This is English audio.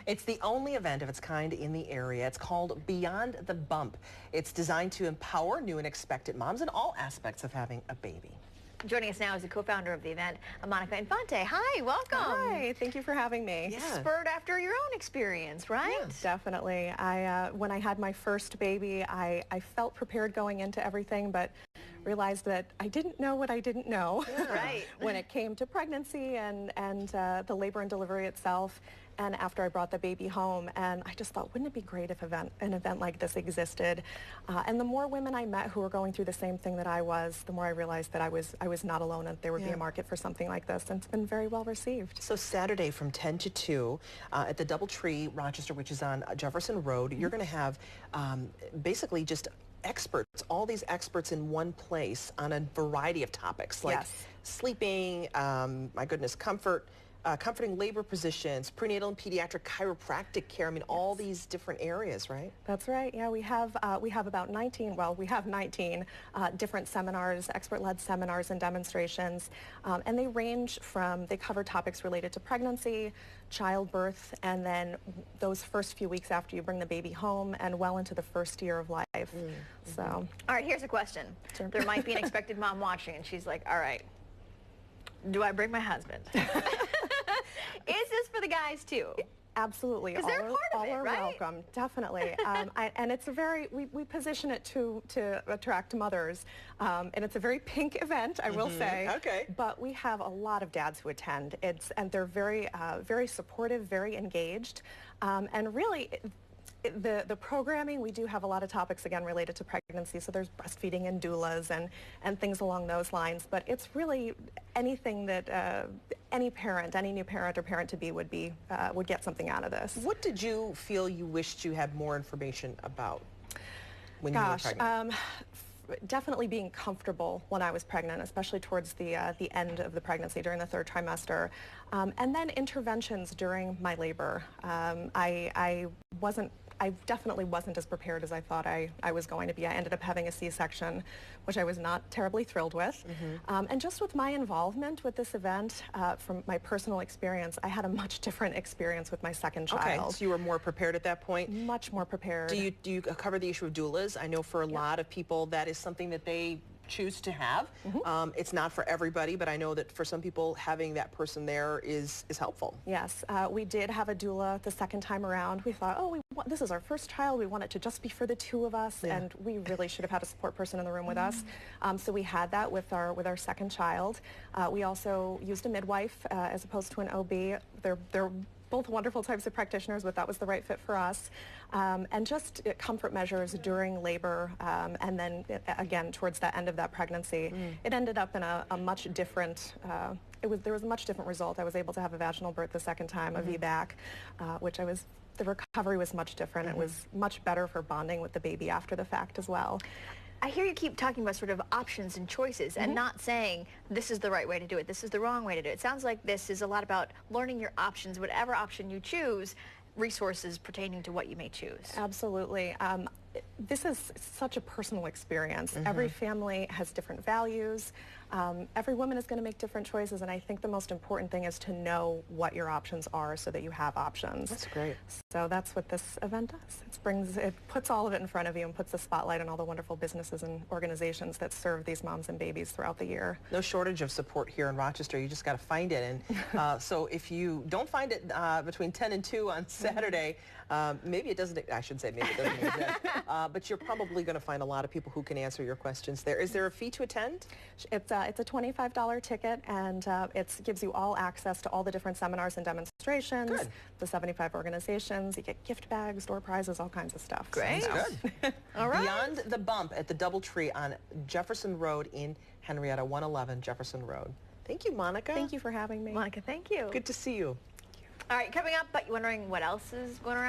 It's the only event of its kind in the area. It's called Beyond the Bump. It's designed to empower new and expectant moms in all aspects of having a baby. Joining us now is the co-founder of the event, Monica Infante. Hi, welcome. Hi, thank you for having me. Yeah. Spurred after your own experience, right? Yeah, definitely. When I had my first baby, I felt prepared going into everything, but realized that I didn't know what I didn't know. Yeah. Right. When it came to pregnancy and the labor and delivery itself. And after I brought the baby home, and I just thought, wouldn't it be great if an event like this existed? And the more women I met who were going through the same thing that I was, the more I realized that I was not alone and there would be a market for something like this, and it's been very well received. So Saturday from 10 to 2 at the DoubleTree, Rochester, which is on Jefferson Road, you're going to have basically just experts, all these experts in one place on a variety of topics like sleeping, my goodness, comforting labor positions, prenatal and pediatric chiropractic care. I mean, all these different areas, right? That's right. Yeah, we have about 19, well, we have 19 different seminars, expert-led seminars and demonstrations, and they range from, they cover topics related to pregnancy, childbirth, and then those first few weeks after you bring the baby home and well into the first year of life. So. All right, here's a question. Sure. There might be an expected mom watching, and she's like, all right, do I bring my husband? Is this for the guys too? Absolutely. Because they're part of it, all are right? welcome, definitely. And it's a very, we position it to attract mothers. And it's a very pink event, I will say. Okay. But we have a lot of dads who attend. And they're very, very supportive, very engaged. And really, the programming, we do have a lot of topics, again, related to pregnancy. So there's breastfeeding and doulas and things along those lines. But it's really anything that any parent, any new parent or parent-to-be would get something out of this. What did you feel you wished you had more information about when you were pregnant? Definitely being comfortable when I was pregnant, especially towards the end of the pregnancy during the third trimester. And then interventions during my labor. I definitely wasn't as prepared as I thought I was going to be. I ended up having a C-section, which I was not terribly thrilled with. And just with my involvement with this event, from my personal experience, I had a much different experience with my second child. Okay, so you were more prepared at that point? Much more prepared. Do you cover the issue of doulas? I know for a lot of people that is something that they choose to have. It's not for everybody, but I know that for some people having that person there is helpful. Yes, we did have a doula the second time around. We thought, oh, this is our first child. We want it to just be for the two of us, and we really should have had a support person in the room with us. So we had that with our second child. We also used a midwife as opposed to an OB. They're both wonderful types of practitioners, but that was the right fit for us. And just comfort measures during labor, and then again towards the end of that pregnancy, it ended up in a much different, there was a much different result. I was able to have a vaginal birth the second time, a VBAC, the recovery was much different. It was much better for bonding with the baby after the fact as well. I hear you keep talking about sort of options and choices and not saying this is the right way to do it, this is the wrong way to do it. It sounds like this is a lot about learning your options, whatever option you choose, resources pertaining to what you may choose. Absolutely. This is such a personal experience. Every family has different values. Every woman is going to make different choices, and I think the most important thing is to know what your options are so that you have options. That's great. So that's what this event does. It puts all of it in front of you and puts the spotlight on all the wonderful businesses and organizations that serve these moms and babies throughout the year. No shortage of support here in Rochester. You just got to find it. And so if you don't find it between 10 and 2 on Saturday, maybe it doesn't, I should say maybe it doesn't exist, but you're probably going to find a lot of people who can answer your questions there. Is there a fee to attend? It's a $25 ticket, and it gives you all access to all the different seminars and demonstrations, the 75 organizations. You get gift bags, door prizes, all kinds of stuff. Great. Sounds good. All right. Beyond the Bump at the DoubleTree on Jefferson Road in Henrietta, 111 Jefferson Road. Thank you, Monica. Thank you for having me. Monica, thank you. Good to see you. All right, coming up, but you're wondering what else is going around?